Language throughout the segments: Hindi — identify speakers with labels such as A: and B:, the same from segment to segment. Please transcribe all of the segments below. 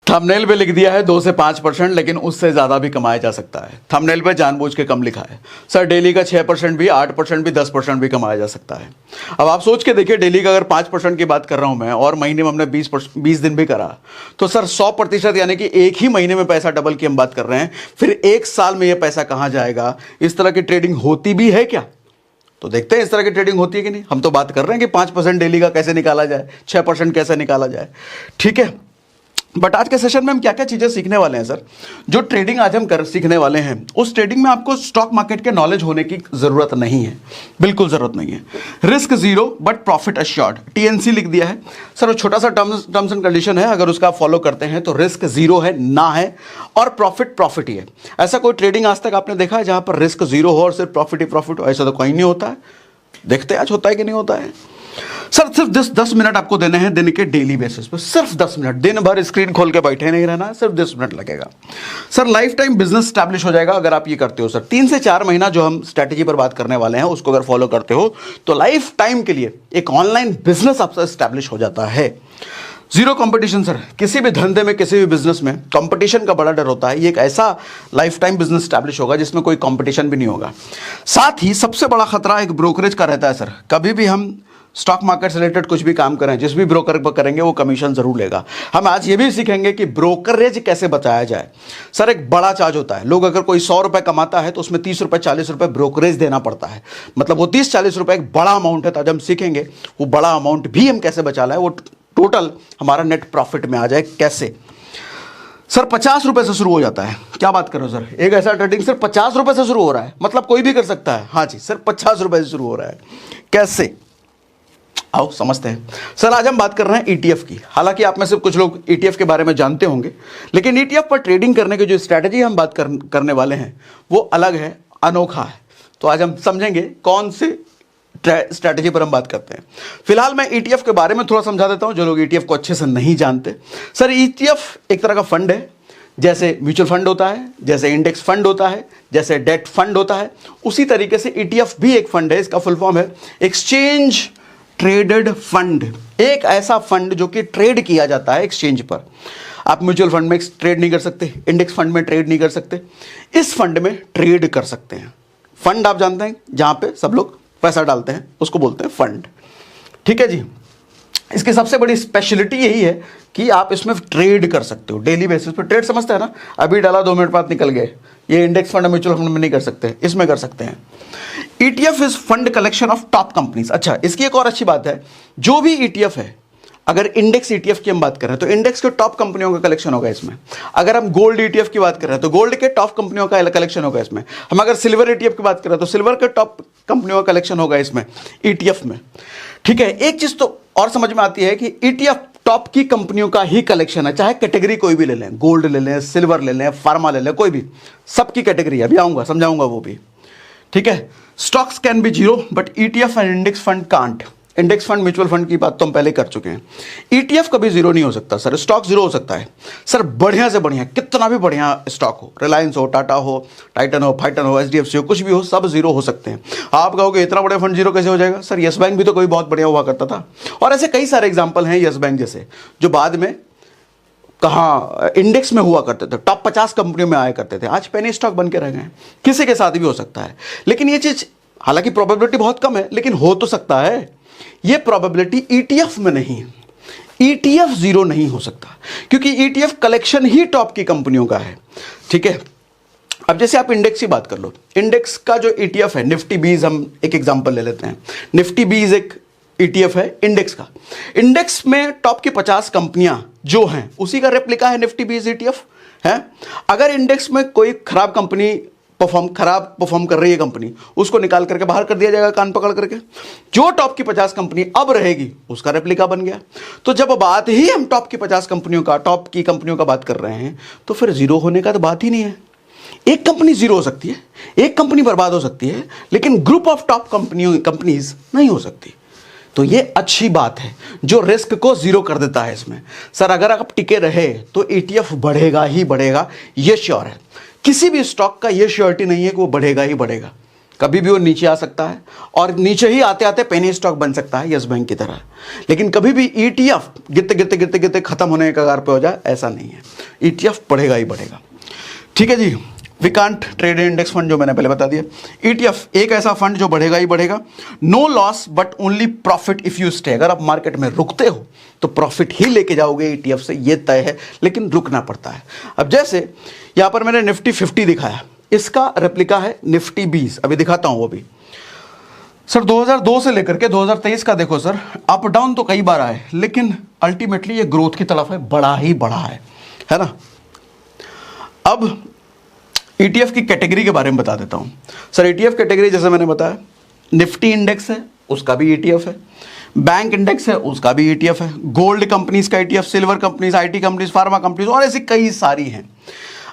A: थंबनेल पे लिख दिया है 2 से 5%, लेकिन उससे ज्यादा भी कमाया जा सकता है। थंबनेल पे जानबूझ के कम लिखा है सर, डेली का 6% भी, 8% भी, 10% भी कमाया जा सकता है। अब आप सोच के देखिए, डेली का अगर 5% की बात कर रहा हूं मैं और महीने में हमने 20 दिन भी करा, तो सर 100% यानी कि एक ही महीने में पैसा डबल की हम बात कर रहे हैं। फिर एक साल में यह पैसा कहां जाएगा? इस तरह की ट्रेडिंग होती भी है क्या? तो देखते हैं इस तरह की ट्रेडिंग होती है कि नहीं। हम तो बात कर रहे हैं कि 5% डेली का कैसे निकाला जाए, 6% कैसे निकाला जाए, ठीक है। बट आज के सेशन में हम क्या क्या चीजें सीखने वाले हैं सर? जो ट्रेडिंग आज हम सीखने वाले हैं, उस ट्रेडिंग में आपको स्टॉक मार्केट के नॉलेज होने की जरूरत नहीं है, बिल्कुल जरूरत नहीं है। Risk zero but profit assured, TNC लिख दिया है सर। वो छोटा सा टर्म्स एंड कंडीशन है, अगर उसका फॉलो करते हैं तो रिस्क जीरो है ना है, और प्रॉफिट ही है। ऐसा कोई ट्रेडिंग आज तक आपने देखा है जहां पर रिस्क जीरो हो और सिर्फ प्रॉफिट ही प्रॉफिट हो? ऐसा तो कहीं नहीं होता है। देखते हैं आज होता है कि नहीं होता है। सर सिर्फ 10 मिनट आपको देने हैं दिन के डेली बेसिस पे, सिर्फ 10 मिनट। दिन भर स्क्रीन खोल के बैठे नहीं रहना है, सिर्फ 10 मिनट लगेगा sir. Life time business establish हो जाएगा अगर आप ये करते हो सर। 3 से 4 महीना जो हम स्ट्रैटेजी पर बात करने वाले हैं, उसको अगर फॉलो करते हो तो लाइफ टाइम के लिए एक ऑनलाइन बिजनेस आपसे स्टैब्लिश हो जाता है। जीरो कंपटीशन सर, किसी भी धंधे में, किसी भी बिजनेस में कंपटीशन का बड़ा डर होता है। ये एक ऐसा लाइफ टाइम बिजनेस स्टैब्लिश होगा जिसमें कोई कंपटीशन भी नहीं होगा। साथ ही सबसे बड़ा खतरा एक ब्रोकरेज का रहता है सर। कभी भी हम स्टॉक मार्केट से रिलेटेड कुछ भी काम करें, जिस भी ब्रोकर पर करेंगे वो कमीशन जरूर लेगा। हम आज ये भी सीखेंगे कि ब्रोकरेज कैसे बचाया जाए। सर एक बड़ा चार्ज होता है, लोग अगर कोई 100 रुपए कमाता है तो उसमें 30 रुपए 40 रुपए ब्रोकरेज देना पड़ता है। मतलब वो 30-40 रुपए एक बड़ा अमाउंट है। तो आज हम सीखेंगे वो बड़ा अमाउंट भी हम कैसे बचाना है, वो टोटल हमारा नेट प्रॉफिट में आ जाए कैसे। सर 50 रुपए से शुरू हो जाता है। क्या बात करो सर, एक ऐसा ट्रेडिंग सिर्फ 50 रुपए से शुरू हो रहा है, मतलब कोई भी कर सकता है। हाँ जी, सिर्फ 50 रुपए से शुरू हो रहा है, कैसे? आओ समझते हैं सर। आज हम बात कर रहे हैं ईटीएफ की। हालांकि आप में से कुछ लोग ईटीएफ के बारे में जानते होंगे, लेकिन ईटीएफ पर ट्रेडिंग करने की जो स्ट्रैटेजी हम बात करने वाले हैं वो अलग है, अनोखा है। तो आज हम समझेंगे कौन से स्ट्रैटेजी पर हम बात करते हैं। फिलहाल मैं ईटीएफ के बारे में थोड़ा समझा देता हूं, जो लोग ईटीएफ को अच्छे से नहीं जानते। सर ईटीएफ एक तरह का फंड है, जैसे म्यूचुअल फंड होता है, जैसे इंडेक्स फंड होता है, जैसे डेट फंड होता है, उसी तरीके से ईटीएफ भी एक फंड है। इसका फुल फॉर्म है एक्सचेंज ट्रेडेड फंड। एक ऐसा फंड जो कि ट्रेड किया जाता है एक्सचेंज पर। आप म्यूचुअल फंड में ट्रेड नहीं कर सकते, इंडेक्स फंड में ट्रेड नहीं कर सकते, इस फंड में ट्रेड कर सकते हैं। फंड आप जानते हैं, जहां पे सब लोग पैसा डालते हैं उसको बोलते हैं फंड, ठीक है जी। इसकी सबसे बड़ी स्पेशलिटी यही है कि आप इसमें ट्रेड कर सकते हो डेली बेसिस पे। ट्रेड समझते हैं ना, अभी डाला 2 मिनट बाद निकल गए। ये इंडेक्स फंड म्यूचुअल फंड में नहीं कर सकते, इसमें कर सकते हैं। ETF is fund collection of top companies. अच्छा, इसकी एक और अच्छी बात है, जो भी ईटीएफ है, अगर इंडेक्स ईटीएफ की हम बात कर रहे हैं तो इंडेक्स के टॉप कंपनियों का कलेक्शन होगा इसमें। अगर हम गोल्ड ईटीएफ की बात कर रहे हैं तो गोल्ड के टॉप कंपनियों का कलेक्शन होगा इसमें। हम अगर सिल्वर ईटीएफ की बात कर रहे हैं तो सिल्वर के टॉप कंपनियों का कलेक्शन होगा इसमें, ईटीएफ में, ठीक है। एक चीज तो और समझ में आती है कि ईटीएफ टॉप की कंपनियों का ही कलेक्शन है, चाहे कैटेगरी कोई भी ले लें, गोल्ड ले लें, सिल्वर ले लें, फार्मा ले लें, कोई भी, सबकी कैटेगरी अभी आऊंगा समझाऊंगा वो भी, ठीक है। Stocks can be zero but ETF and index fund can't. Index fund mutual fund की बात तो हम पहले कर चुके हैं। ईटीएफ कभी जीरो नहीं हो सकता सर, स्टॉक जीरो हो सकता है सर। बढ़िया से बढ़िया, कितना भी बढ़िया स्टॉक हो, रिलायंस हो, टाटा हो, टाइटन हो, फाइटन हो, एचडीएफसी हो, कुछ भी हो, सब जीरो हो सकते हैं। आप कहोगे इतना बड़ा फंड जीरो कैसे हो जाएगा? सर यस बैंक भी तो कोई बहुत बढ़िया हुआ करता था, और ऐसे कई सारे एग्जाम्पल हैं यस बैंक जैसे, जो बाद में कहाँ इंडेक्स में हुआ करते थे, टॉप 50 कंपनियों में आया करते थे, आज पेनी स्टॉक बन के रह गए। किसी के साथ भी हो सकता है, लेकिन ये चीज, हालांकि प्रोबेबिलिटी बहुत कम है, लेकिन हो तो सकता है। ये प्रोबेबिलिटी ईटीएफ में नहीं है। ईटीएफ जीरो नहीं हो सकता क्योंकि ईटीएफ कलेक्शन ही टॉप की कंपनियों का है, ठीक है। अब जैसे आप इंडेक्स की बात कर लो, इंडेक्स का जो ईटीएफ है निफ्टी बीज, हम एक एग्जांपल ले लेते हैं। निफ्टी बीज एक ईटीएफ है इंडेक्स का। इंडेक्स में टॉप की 50 कंपनियां जो हैं उसी का रेप्लिका है निफ्टी बीज ईटीएफ है। अगर इंडेक्स में कोई खराब कंपनी खराब परफॉर्म कर रही है कंपनी, उसको निकाल करके बाहर कर दिया जाएगा कान पकड़ करके। जो टॉप की 50 कंपनी अब रहेगी उसका रेप्लिका बन गया। तो जब बात ही हम टॉप की 50 कंपनियों का, टॉप की कंपनियों का बात कर रहे हैं, तो फिर जीरो होने का तो बात ही नहीं है। एक कंपनी जीरो हो सकती है, एक कंपनी बर्बाद हो सकती है, लेकिन ग्रुप ऑफ टॉप कंपनीज नहीं हो सकती। तो ये अच्छी बात है जो रिस्क को जीरो कर देता है इसमें। सर अगर आप टिके रहे तो ईटीएफ बढ़ेगा ही बढ़ेगा, ये श्योर है। किसी भी स्टॉक का ये श्योरिटी नहीं है कि वो बढ़ेगा ही बढ़ेगा, कभी भी वो नीचे आ सकता है और नीचे ही आते आते पेनी स्टॉक बन सकता है यस बैंक की तरह। लेकिन कभी भी ETF गिरते गिरते गिरते गिरते खत्म होने के कगार पे हो जाए, ऐसा नहीं है। ETF बढ़ेगा ही बढ़ेगा। ठीक है जी। We can't trade index fund, जो मैंने पहले बता दिया। ETF एक ऐसा फंड जो बढ़ेगा ही बढ़ेगा। No loss but only profit if you stay. अगर आप मार्केट में रुकते हो तो प्रॉफिट ही लेके जाओगे ETF से, ये तय है, लेकिन रुकना पड़ता है। अब जैसे यहां पर मैंने निफ्टी 50 दिखाया, इसका रेप्लिका है निफ्टी 20। अभी दिखाता हूं वो भी सर। 2002 से लेकर के 2023 का देखो सर, अप डाउन तो कई बार आए, लेकिन अल्टीमेटली ये ग्रोथ की तरफ है, बड़ा ही बड़ा है ना। अब ETF की कैटेगरी के बारे में बता देता हूं सर। ETF कैटेगरी जैसे मैंने बताया, निफ्टी इंडेक्स है उसका भी ETF है, बैंक इंडेक्स है उसका भी ETF है, गोल्ड कंपनीज का ETF, silver companies, IT companies, pharma companies और ऐसी कई सारी हैं।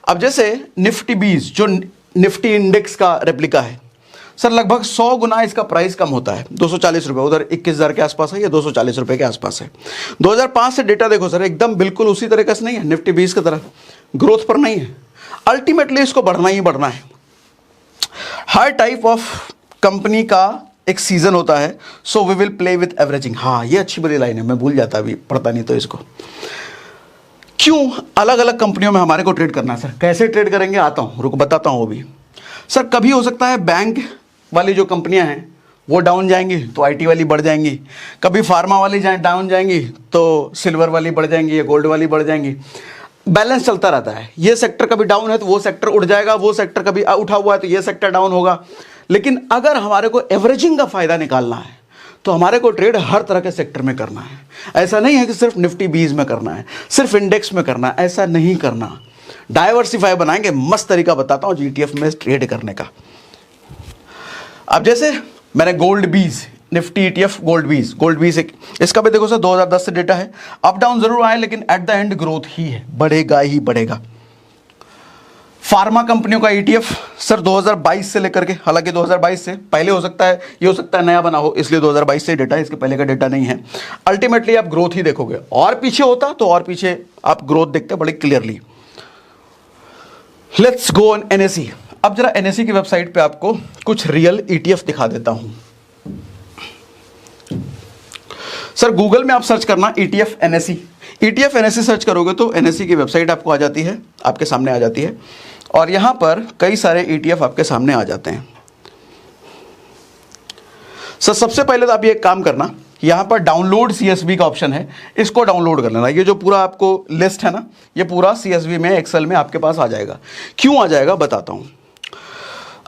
A: अब जैसे निफ्टी 20 जो निफ्टी इंडेक्स का रेप्लिका है सर, लगभग 100 गुना इसका प्राइस कम होता है, 240 रुपये। उधर 21,000 के आसपास है, ये 240 रुपये के आसपास है। 2005 से डेटा देखो सर, एकदम बिल्कुल उसी तरीके से नहीं है, निफ्टी 20 की तरह ग्रोथ पर नहीं है। अल्टीमेटली इसको बढ़ना ही बढ़ना है। हर टाइप ऑफ कंपनी का एक सीजन होता है, so we will play with averaging. हाँ, ये अच्छी बड़ी लाइन है, मैं भूल जाता अभी, पढ़ता नहीं तो इसको। क्यों अलग अलग कंपनियों में हमारे को ट्रेड करना है सर? कैसे ट्रेड करेंगे आता हूं, रुक बताता हूं वो भी सर। कभी हो सकता है बैंक वाली जो कंपनियां हैं वो डाउन जाएंगी तो IT वाली बढ़ जाएंगी, कभी फार्मा वाली डाउन जाएंगी तो सिल्वर वाली बढ़ जाएंगी या गोल्ड वाली बढ़ जाएंगी। बैलेंस चलता रहता है। ये सेक्टर कभी डाउन है तो वो सेक्टर उठ जाएगा, वो सेक्टर कभी उठा हुआ है तो ये सेक्टर डाउन होगा। लेकिन अगर हमारे को एवरेजिंग का फायदा निकालना है तो हमारे को ट्रेड हर तरह के सेक्टर में करना है। ऐसा नहीं है कि सिर्फ निफ्टी 20 में करना है, सिर्फ इंडेक्स में करना है, ऐसा नहीं करना। डाइवर्सिफाई बनाएंगे, मस्त तरीका बताता हूं ETF में ट्रेड करने का। अब जैसे मैंने गोल्ड 20 निफ्टी ETF गोल्ड 20 एक, इसका भी देखो सर 2010 से डेटा है। अप डाउन जरूर आए लेकिन एट द एंड ग्रोथ ही है, बढ़ेगा ही बढ़ेगा। फार्मा कंपनियों का ETF सर 2022 से लेकर के, हालांकि 2022 से पहले हो सकता है, ये हो सकता है नया बना हो, इसलिए 2022 से डेटा, इसके पहले का डेटा नहीं है। अल्टीमेटली आप ग्रोथ ही देखोगे, और पीछे होता तो और पीछे आप ग्रोथ देखते बड़े clearly. Let's go on NSE। अब जरा NSE की वेबसाइट पे आपको कुछ रियल ETF दिखा देता हूं सर। गूगल में आप सर्च करना ETF NSE सर्च करोगे तो NSE की वेबसाइट आपको आ जाती है, आपके सामने आ जाती है, और यहां पर कई सारे ETF आपके सामने आ जाते हैं सर। सबसे पहले तो आप ये एक काम करना, यहां पर डाउनलोड CSV का ऑप्शन है, इसको डाउनलोड कर लेना। ये जो पूरा आपको लिस्ट है ना, ये पूरा CSV में, एक्सेल में आपके पास आ जाएगा। क्यों आ जाएगा बताता हूं।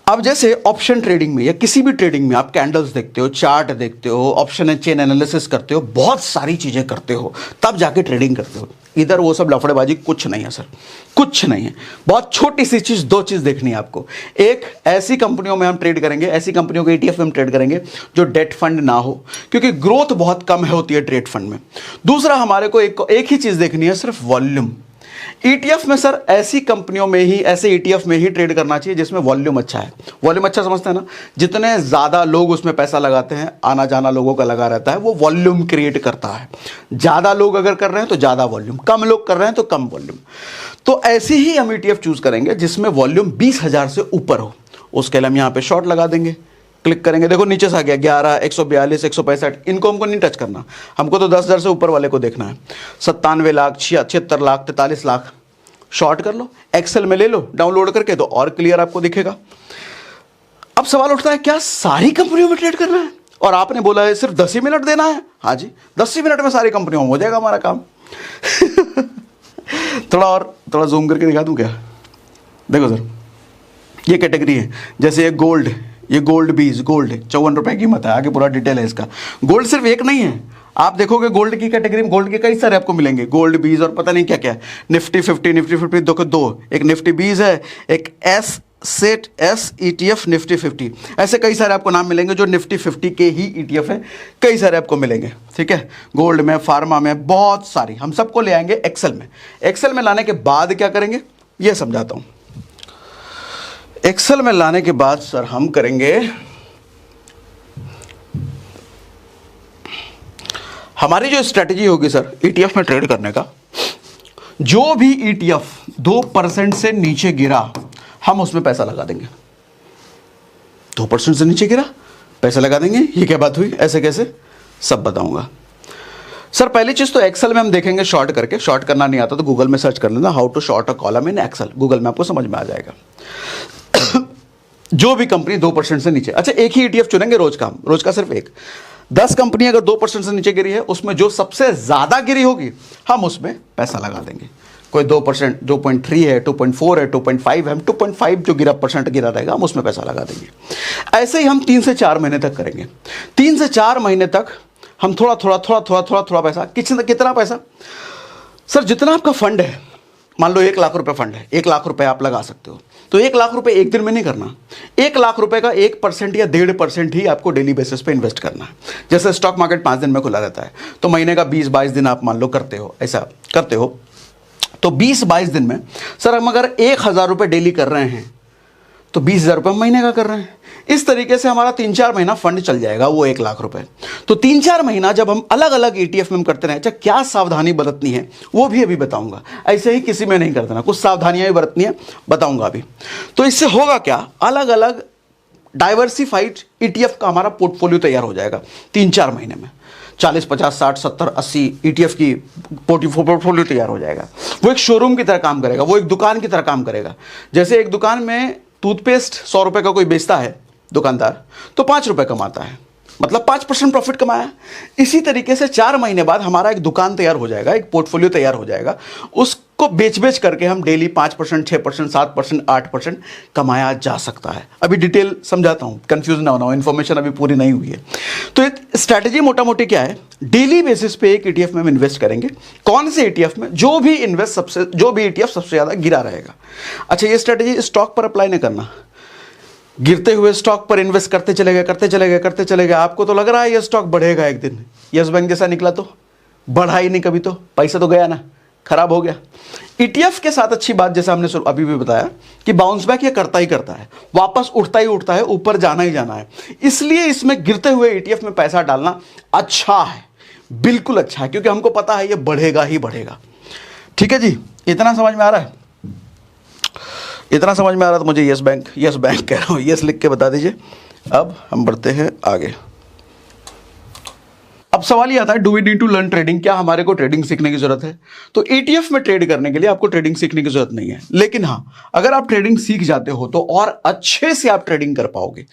A: अब जैसे ऑप्शन ट्रेडिंग में या किसी भी ट्रेडिंग में आप कैंडल्स देखते हो, चार्ट देखते हो, ऑप्शन एंड चेन एनालिसिस करते हो, बहुत सारी चीजें करते हो, तब जाके ट्रेडिंग करते हो। इधर वो सब लफड़ेबाजी कुछ नहीं है सर, कुछ नहीं है। बहुत छोटी सी चीज, दो चीज देखनी है आपको। एक, ऐसी कंपनियों में हम ट्रेड करेंगे, ऐसी कंपनियों के ETF में हम ट्रेड करेंगे जो डेट फंड ना हो, क्योंकि ग्रोथ बहुत कम होती है डेट फंड में। दूसरा, हमारे को एक ही चीज देखनी है, सिर्फ वॉल्यूम। ETF में सर ऐसी कंपनियों में ही, ऐसे ETF में ही ट्रेड करना चाहिए जिसमें वॉल्यूम अच्छा है। वॉल्यूम अच्छा समझते हैं ना, जितने ज़्यादा लोग उसमें पैसा लगाते हैं, आना जाना लोगों का लगा रहता है, वो वॉल्यूम क्रिएट करता है। ज़्यादा लोग अगर कर रहे हैं तो ज़्यादा वॉल्यूम, कम लोग कर रहे हैं तो कम वॉल्यूम। तो ऐसी ही हम ETF चूज करेंगे जिसमें वॉल्यूम 20,000 से ऊपर हो। उसके लिए हम यहाँ पे शॉर्ट लगा देंगे, क्लिक करेंगे, देखो नीचे से आ गया 11, 142, 165। इनको हमको नहीं टच करना, हमको तो 10,000 से ऊपर वाले को देखना है। 97 लाख, 76 लाख, 43 लाख, शॉर्ट कर लो, एक्सेल में ले लो डाउनलोड करके, तो और क्लियर आपको दिखेगा। अब सवाल उठता है, क्या सारी कंपनियों में ट्रेड करना है? और आपने बोला है सिर्फ 10 ही मिनट देना है। हाँ जी, 10 ही मिनट में सारी कंपनियों में हो जाएगा हमारा काम। थोड़ा जूम करके दिखा दूं क्या? देखो सर, ये कैटेगरी है, जैसे ये गोल्ड 20, गोल्ड 54 रुपए कीमत है, आगे पूरा डिटेल है इसका। गोल्ड सिर्फ एक नहीं है, आप देखोगे गोल्ड की कैटेगरी में गोल्ड के कई सारे आपको मिलेंगे, गोल्ड 20 और पता नहीं क्या क्या। निफ्टी 50 दो, एक निफ्टी 20 है, एक सेट ETF निफ्टी 50, ऐसे कई सारे आपको नाम मिलेंगे जो निफ्टी 50 के ही ETF है, कई सारे आपको मिलेंगे। ठीक है, गोल्ड में, फार्मा में, बहुत सारी। हम सबको ले आएंगे एक्सेल में। एक्सेल में लाने के बाद क्या करेंगे ये समझाता हूं। एक्सेल में लाने के बाद सर हम करेंगे, हमारी जो स्ट्रेटजी होगी सर ETF में ट्रेड करने का, जो भी ETF 2% से नीचे गिरा हम उसमें पैसा लगा देंगे। 2% से नीचे गिरा, पैसा लगा देंगे। ये क्या बात हुई, ऐसे कैसे, सब बताऊंगा। सर पहली चीज तो एक्सेल में हम देखेंगे शॉर्ट करके, शॉर्ट करना नहीं आता तो गूगल में सर्च कर लेना how to sort a column in Excel, Google में आपको समझ में आ जाएगा। जो भी कंपनी 2% से नीचे, अच्छा एक ही ETF चुनेंगे रोज का, रोज का सिर्फ एक। 10 कंपनी अगर 2% से नीचे गिरी है, उसमें जो सबसे ज्यादा गिरी होगी हम उसमें पैसा लगा देंगे। कोई 2%, 2.3 है, 2.4 है, 2.5 है, हम 2.5 जो गिरा परसेंट गिरा रहेगा हम उसमें पैसा लगा देंगे। ऐसे ही हम 3 से 4 महीने तक करेंगे। 3 से 4 महीने तक हम थोड़ा थोड़ा पैसा, कितना पैसा सर, जितना आपका फंड है, मान लो 1 लाख रुपए फंड है, 1 लाख रुपए आप लगा सकते हो, तो 1 लाख रुपए एक दिन में नहीं करना, 1 लाख रुपए का 1% या 1.5% ही आपको डेली बेसिस पे इन्वेस्ट करना है। जैसे स्टॉक मार्केट 5 दिन में खुला रहता है, तो महीने का 20-22 दिन आप मान लो करते हो, ऐसा करते हो, तो 20-22 दिन में सर हम अगर 1,000 रुपए डेली कर रहे हैं तो 20,000 रुपये महीने का कर रहे हैं। इस तरीके से हमारा 3-4 महीना फंड चल जाएगा, वो 1 लाख रुपए। तो 3-4 महीना जब हम अलग अलग ETF में करते रहे, अच्छा क्या सावधानी बरतनी है वो भी अभी बताऊंगा, ऐसे ही किसी में नहीं कर देना, कुछ सावधानियां भी बरतनी है, बताऊंगा अभी। तो इससे होगा क्या, अलग अलग डाइवर्सिफाइड ETF का हमारा पोर्टफोलियो तैयार हो जाएगा 3-4 महीने में। 40, 50, 60, 70, 80 ETF की पोर्टफोलियो तैयार हो जाएगा। वो एक शोरूम की तरह काम करेगा, वो एक दुकान की तरह काम करेगा। जैसे एक दुकान में टूथपेस्ट 100 रुपए का कोई बेचता है दुकानदार, तो 5 रुपए कमाता है, मतलब 5% प्रॉफिट कमाया। इसी तरीके से 4 महीने बाद हमारा एक दुकान तैयार हो जाएगा, एक पोर्टफोलियो तैयार हो जाएगा, उसको बेच करके हम डेली 5%, 6%, 7%, 8% कमाया जा सकता है। अभी डिटेल समझाता हूं, कंफ्यूज ना होना, इन्फॉर्मेशन अभी पूरी नहीं हुई है। तो स्ट्रैटेजी मोटा मोटी क्या है, डेली बेसिस पे एक ETF में हम इन्वेस्ट करेंगे। कौन से ETF में, जो भी ETF सबसे ज्यादा गिरा रहेगा। अच्छा ये स्ट्रैटेजी स्टॉक पर अप्लाई नहीं करना, गिरते हुए स्टॉक पर इन्वेस्ट करते चले गए। आपको तो लग रहा है ये स्टॉक बढ़ेगा एक दिन, यस बैंक जैसा निकला तो बढ़ा ही नहीं कभी, तो पैसा तो गया ना, खराब हो गया। ETF के साथ अच्छी बात, जैसे हमने अभी भी बताया कि बाउंस बैक ये करता ही करता है, वापस उठता ही उठता है, ऊपर जाना ही जाना है। इसलिए इसमें गिरते हुए ETF में पैसा डालना अच्छा है, बिल्कुल अच्छा है, क्योंकि हमको पता है ये बढ़ेगा ही बढ़ेगा। ठीक है जी, इतना समझ में आ रहा है? इतना समझ में आ रहा तो मुझे यस बैंक कह रहा हूँ, यस लिख के बता दीजिए। अब हम बढ़ते हैं आगे। अब सवाल ये आता है, do we need to learn trading, क्या हमारे को ट्रेडिंग सीखने की जरूरत है? तो ETF में ट्रेड करने के लिए आपको ट्रेडिंग सीखने की जरूरत नहीं है, लेकिन हाँ अगर आप ट्रेडिंग सीख जाते हो तो और अच्छे से आप ट्रेडिंग कर पाओगे,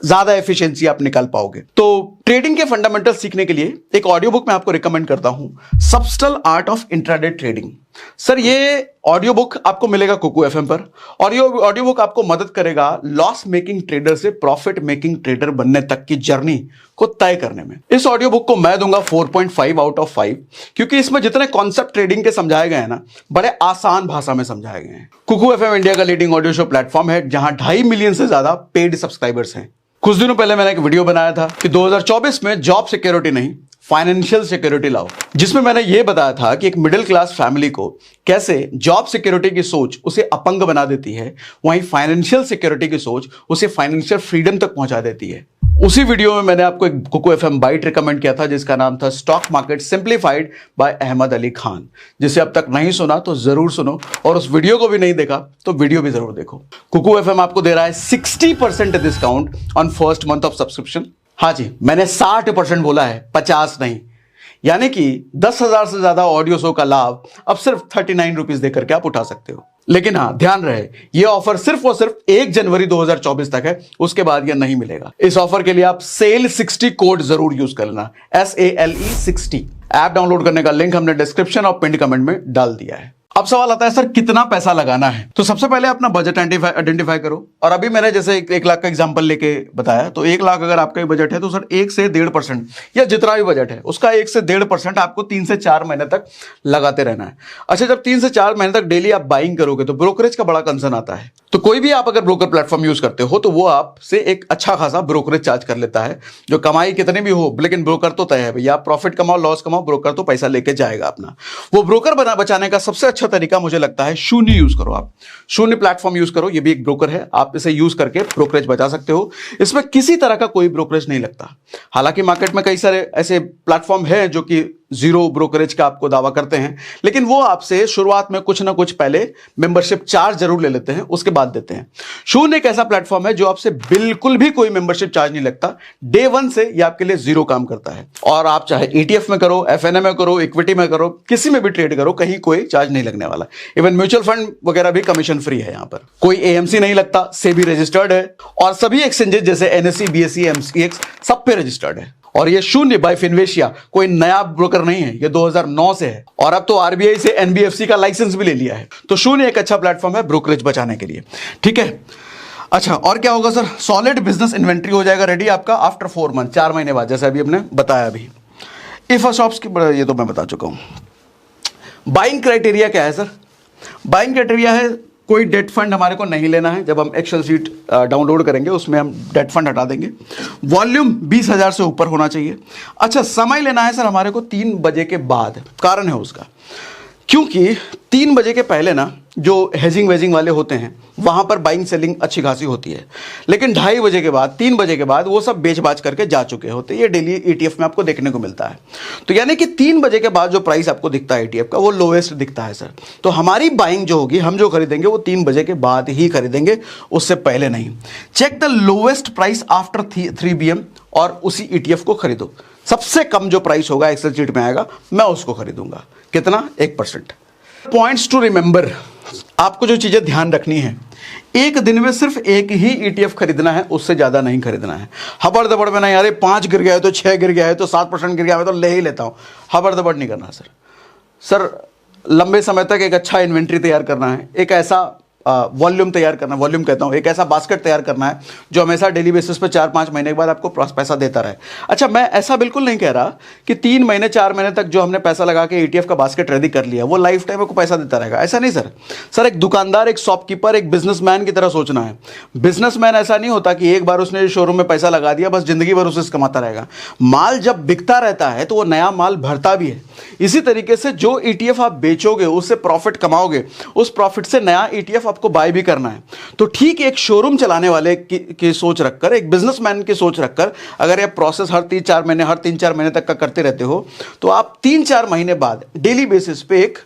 A: ज्यादा एफिशिएंसी आप निकाल पाओगे। तो ट्रेडिंग के फंडामेंटल सीखने के लिए एक ऑडियो बुक मैं आपको रिकमेंड करता हूं, subtle art of intraday trading. Sir ये ऑडियो बुक आपको मिलेगा कुकू FM पर, और ये ऑडियो बुक आपको मदद करेगा लॉस मेकिंग ट्रेडर से प्रॉफिट मेकिंग ट्रेडर बनने तक की जर्नी को तय करने में। इस ऑडियो बुक को मैं दूंगा 4.5 आउट ऑफ 5, क्योंकि इसमें जितने कॉन्सेप्ट ट्रेडिंग के समझाए गए हैं ना, बड़े आसान भाषा में समझाए गए हैं। कुकू FM इंडिया का लीडिंग ऑडियो शो प्लेटफॉर्म है, जहां 2.5 मिलियन से ज्यादा पेड सब्सक्राइबर्स हैं। कुछ दिनों पहले मैंने एक वीडियो बनाया था कि 2024 में जॉब सिक्योरिटी नहीं, फाइनेंशियल सिक्योरिटी लाओ, जिसमें मैंने यह बताया था कि एक मिडिल क्लास फैमिली को कैसे जॉब सिक्योरिटी की सोच उसे अपंग बना देती है, वहीं फाइनेंशियल सिक्योरिटी की सोच उसे फाइनेंशियल फ्रीडम तक पहुंचा देती है। उसी वीडियो में मैंने आपको एक कुकू FM बाइट रिकमेंड किया था, जिसका नाम था stock market simplified by Ahmed Ali Khan. जिसे अब तक नहीं सुना तो जरूर सुनो, और उस वीडियो को भी नहीं देखा तो वीडियो भी जरूर देखो। कुकू FM आपको दे रहा है 60% discount on first month of subscription. हाँ जी, मैंने 60% बोला है, 50 नहीं, यानी कि 10,000 से ज्यादा ऑडियो शो का लाभ अब सिर्फ 39 रुपीज देकर के आप उठा सकते हो। लेकिन हाँ ध्यान रहे, ये ऑफर सिर्फ और सिर्फ 1 जनवरी 2024 तक है, उसके बाद ये नहीं मिलेगा। इस ऑफर के लिए आप SALE60 कोड जरूर यूज कर लेना, SALE60। ऐप डाउनलोड करने का लिंक हमने डिस्क्रिप्शन और पिन कमेंट में डाल दिया है। अब सवाल आता है सर कितना पैसा लगाना है? तो सबसे पहले अपना बजट आइडेंटिफाई करो। और अभी मैंने जैसे 1 लाख का एग्जांपल लेके बताया, तो 1 लाख अगर आपका बजट है तो सर 1 से 1.5% या जितना भी बजट है उसका 1 से 1.5% आपको 3 से 4 महीने तक लगाते रहना है। अच्छा, जब 3 से 4 महीने तक डेली आप बाइंग करोगे तो ब्रोकरेज का बड़ा कंसर्न आता है। तो कोई भी आप अगर ब्रोकर प्लेटफॉर्म यूज करते हो तो वो आपसे एक अच्छा खासा ब्रोकरेज चार्ज कर लेता है, जो कमाई कितनी भी हो, लेकिन ब्रोकर तो तय है भैया, आप प्रॉफिट कमाओ लॉस कमाओ, ब्रोकर तो पैसा लेके जाएगा अपना। वो ब्रोकर बचाने का सबसे अच्छा तरीका मुझे लगता है शून्य यूज करो। आप शून्य प्लेटफॉर्म यूज करो, ये भी एक ब्रोकर है, आप इसे यूज करके ब्रोकरेज बचा सकते हो। इसमें किसी तरह का कोई ब्रोकरेज नहीं लगता। हालांकि मार्केट में कई सारे ऐसे प्लेटफॉर्म है जो कि जीरो ब्रोकरेज का आपको दावा करते हैं, लेकिन वो आपसे शुरुआत में कुछ ना कुछ पहले मेंबरशिप चार्ज जरूर ले लेते हैं, उसके बाद देते हैं। शून्य एक ऐसा प्लेटफॉर्म है जो आपसे बिल्कुल भी कोई मेंबरशिप चार्ज नहीं लगता। डे वन से ये आपके लिए जीरो काम करता है, और आप चाहे ETF में करो, FNA में करो, इक्विटी में करो, किसी में भी ट्रेड करो, कहीं कोई चार्ज नहीं लगने वाला। इवन म्यूचुअल फंड वगैरह भी कमीशन फ्री है। यहां पर कोई AMC नहीं लगता, सेबी रजिस्टर्ड है, और सभी एक्सचेंजेस जैसे NSE, BSE, MCX सब पे रजिस्टर्ड है। और ये शून्य बाय फिनवेशिया कोई नया ब्रोकर नहीं है, ये 2009 से है, और अब तो RBI से NBFC का लाइसेंस भी ले लिया है। तो शून्य एक अच्छा प्लेटफॉर्म है ब्रोकरेज बचाने के लिए, ठीक है। अच्छा, और क्या होगा सर? सॉलिड बिजनेस इन्वेंट्री हो जाएगा रेडी आपका आफ्टर 4 मंथ, 4 महीने बाद, जैसे अभी हमने बताया। अभी इफा शॉप्स की ये तो मैं बता चुका हूं। बाइंग क्राइटेरिया क्या है सर? बाइंग क्राइटेरिया है कोई डेट फंड हमारे को नहीं लेना है। जब हम एक्सेल शीट डाउनलोड करेंगे उसमें हम डेट फंड हटा देंगे। वॉल्यूम 20,000 से ऊपर होना चाहिए। अच्छा, समय लेना है सर हमारे को 3 बजे के बाद। कारण है उसका, क्योंकि 3 बजे के पहले ना जो हेजिंग वेजिंग वाले होते हैं वहां पर बाइंग सेलिंग अच्छी खासी होती है, लेकिन 2:30 बजे के बाद, 3 बजे के बाद वो सब बेच बाच करके जा चुके होते हैं। ये डेली ETF में आपको देखने को मिलता है। तो यानी कि 3 बजे के बाद जो प्राइस आपको दिखता है ETF का, वो लोएस्ट दिखता है सर। तो हमारी बाइंग जो होगी, हम जो खरीदेंगे वो 3 बजे के बाद ही खरीदेंगे, उससे पहले नहीं। Check the lowest price after 3 PM और उसी ETF को खरीदो। सबसे कम जो प्राइस होगा एक्सेल शीट में आएगा, मैं उसको खरीदूंगा। कितना? 1%। पॉइंट्स टू रिमेंबर, आपको जो चीजें ध्यान रखनी है, एक दिन में सिर्फ एक ही ETF खरीदना है, उससे ज्यादा नहीं खरीदना है। हबड़ दबड़ में नहीं, अरे 5 गिर गया है तो 6 गिर गया है तो 7% गिर गया, मैं तो ले ही लेता हूं। हबड़ दबड़ नहीं करना सर। लंबे समय तक एक अच्छा इन्वेंट्री तैयार करना है, एक ऐसा वॉल्यूम तैयार करना, वॉल्यूम कहता हूं, एक ऐसा बास्केट तैयार करना है जो हमेशा डेली बेसिस पे 4-5 महीने के बाद आपको पैसा देता रहे। अच्छा, मैं ऐसा बिल्कुल नहीं कह रहा कि 3 महीने 4 महीने तक जो हमने पैसा लगा के ETF का बास्केट रेडी कर लिया वो लाइफ टाइम को पैसा देता रहेगा, ऐसा नहीं सर। एक दुकानदार, एक शॉपकीपर, एक बिजनेसमैन की तरह सोचना है। बिजनेसमैन ऐसा नहीं होता कि एक बार उसने शोरूम में पैसा लगा दिया बस जिंदगी भर उसे कमाता रहेगा। माल जब बिकता रहता है तो वो नया माल भरता भी है। इसी तरीके से जो ETF आप बेचोगे उससे प्रॉफिट कमाओगे, उस प्रॉफिट से नया ETF आपको बाय भी करना है। तो ठीक एक शोरूम चलाने वाले की सोच रखकर, एक बिजनेसमैन की सोच रखकर अगर ये प्रोसेस हर 3-4 महीने तक का करते रहते हो तो आप 3-4 महीने बाद डेली बेसिस पे एक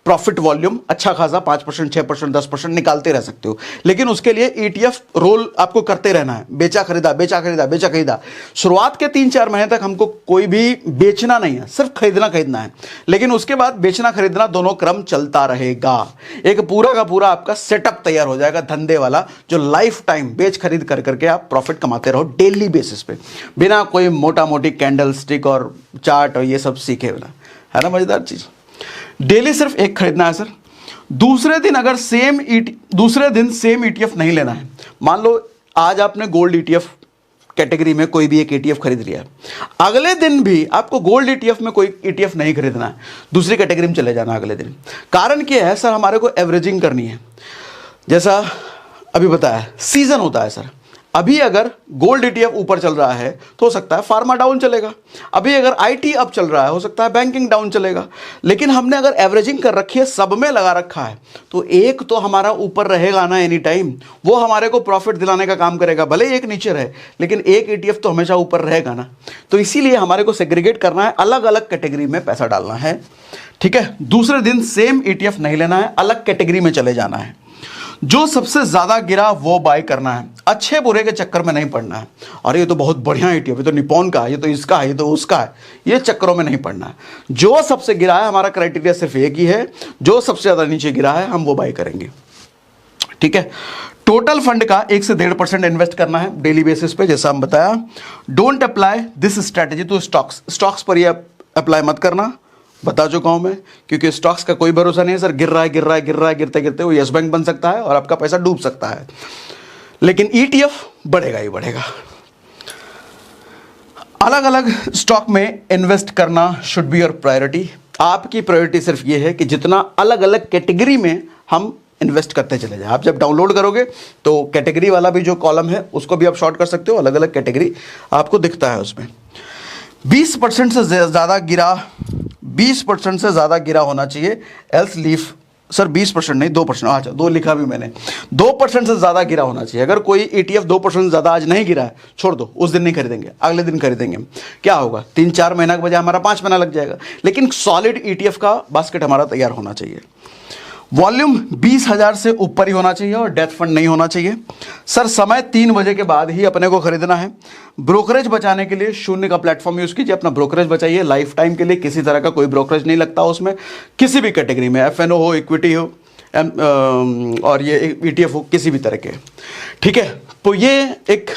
A: प्रॉफिट वॉल्यूम अच्छा खासा 5%, 6%, 10% निकालते रह सकते हो। लेकिन उसके लिए ETF रोल आपको करते रहना है। बेचा खरीदा, बेचा खरीदा, बेचा खरीदा। शुरुआत के 3-4 महीने तक हमको कोई भी बेचना नहीं है, सिर्फ खरीदना है। लेकिन उसके बाद बेचना खरीदना दोनों क्रम चलता रहेगा। एक पूरा का पूरा आपका सेटअप तैयार हो जाएगा धंधे वाला, जो लाइफ टाइम बेच खरीद कर करके आप प्रॉफिट कमाते रहो डेली बेसिस पे, बिना कोई मोटा मोटी कैंडल स्टिक और चार्ट और ये सब सीखे बिना। है ना मजेदार चीज? डेली सिर्फ एक खरीदना है सर। दूसरे दिन सेम ETF नहीं लेना है। मान लो आज आपने गोल्ड ETF कैटेगरी में कोई भी एक ETF खरीद लिया, अगले दिन भी आपको गोल्ड ETF में कोई ETF नहीं खरीदना है, दूसरी कैटेगरी में चले जाना अगले दिन। कारण क्या है सर? हमारे को एवरेजिंग करनी है। जैसा अभी बताया, सीजन होता है सर। अभी अगर गोल्ड ETF ऊपर चल रहा है तो हो सकता है फार्मा डाउन चलेगा। अभी अगर IT अप चल रहा है, हो सकता है बैंकिंग डाउन चलेगा। लेकिन हमने अगर एवरेजिंग कर रखी है, सब में लगा रखा है, तो एक तो हमारा ऊपर रहेगा ना एनी टाइम, वो हमारे को प्रॉफिट दिलाने का काम करेगा। भले एक नीचे रहे लेकिन एक ETF तो हमेशा ऊपर रहेगा ना। तो इसीलिए हमारे को सेग्रीगेट करना है, अलग अलग कैटेगरी में पैसा डालना है, ठीक है। दूसरे दिन सेम ETF नहीं लेना है, अलग कैटेगरी में चले जाना है। जो सबसे ज्यादा गिरा वो बाय करना है, अच्छे बुरे के चक्कर में नहीं पड़ना है। और ये तो बहुत बढ़िया ETF, ये तो निपॉन का, ये तो इसका है, ये तो उसका है, ये चक्करों में नहीं पड़ना है। जो सबसे गिरा है, हमारा क्राइटेरिया सिर्फ एक ही है, जो सबसे ज्यादा नीचे गिरा है हम वो बाय करेंगे, ठीक है। टोटल फंड का 1 से 1.5% इन्वेस्ट करना है डेली बेसिस पे, जैसा हम बताया। Don't apply this strategy to stocks पर ये अप्लाई मत करना, बता चुका हूं मैं, क्योंकि स्टॉक्स का कोई भरोसा नहीं है सर। गिर रहा है, गिरते गिरते वो यस बैंक बन सकता है और आपका पैसा डूब सकता है। लेकिन ETF बढ़ेगा ही बढ़ेगा। अलग अलग स्टॉक में इन्वेस्ट करना शुड बी योर प्रायोरिटी। आपकी प्रायोरिटी सिर्फ ये है कि जितना अलग अलग कैटेगरी में हम इन्वेस्ट करते चले जाए। आप जब डाउनलोड करोगे तो कैटेगरी वाला भी जो कॉलम है उसको भी आप शॉर्ट कर सकते हो, अलग अलग कैटेगरी आपको दिखता है उसमें। 20% से ज़्यादा गिरा, 20% से ज़्यादा गिरा होना चाहिए, एल्स लीव सर 20% नहीं 2%, अच्छा 2 लिखा भी मैंने, 2% से ज़्यादा गिरा होना चाहिए। अगर कोई ETF 2% से ज़्यादा आज नहीं गिरा है, छोड़ दो, उस दिन नहीं खरीदेंगे, अगले दिन खरीदेंगे। क्या होगा, 3-4 महीना के बजाय हमारा 5 महीना लग जाएगा, लेकिन सॉलिड ETF का बास्केट हमारा तैयार होना चाहिए। वॉल्यूम 20,000 से ऊपर ही होना चाहिए और डेथ फंड नहीं होना चाहिए। सर समय 3 बजे के बाद ही अपने को खरीदना है। ब्रोकरेज बचाने के लिए शून्य का प्लेटफॉर्म यूज़ कीजिए, अपना ब्रोकरेज बचाइए लाइफ टाइम के लिए, किसी तरह का कोई ब्रोकरेज नहीं लगता उसमें, किसी भी कैटेगरी में, FNO हो, इक्विटी हो, और ये ETF हो, किसी भी तरह के। ठीक है, तो ये एक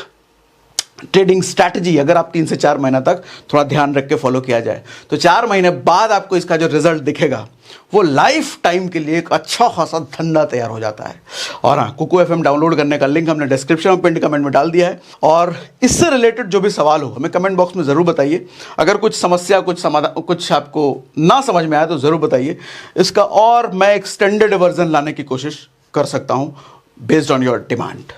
A: ट्रेडिंग स्ट्रैटेजी अगर आप 3 से 4 महीना तक थोड़ा ध्यान रख के फॉलो किया जाए तो 4 महीने बाद आपको इसका जो रिजल्ट दिखेगा वो लाइफ टाइम के लिए एक अच्छा खासा धंधा तैयार हो जाता है। और हाँ, कुकू FM डाउनलोड करने का लिंक हमने डिस्क्रिप्शन में पिन कमेंट में डाल दिया है, और इससे रिलेटेड जो भी सवाल हो हमें कमेंट बॉक्स में ज़रूर बताइए। अगर कुछ समस्या, कुछ समाधान, कुछ आपको ना समझ में आया तो ज़रूर बताइए। इसका और मैं एक्सटेंडेड वर्जन लाने की कोशिश कर सकता हूँ बेस्ड ऑन योर डिमांड।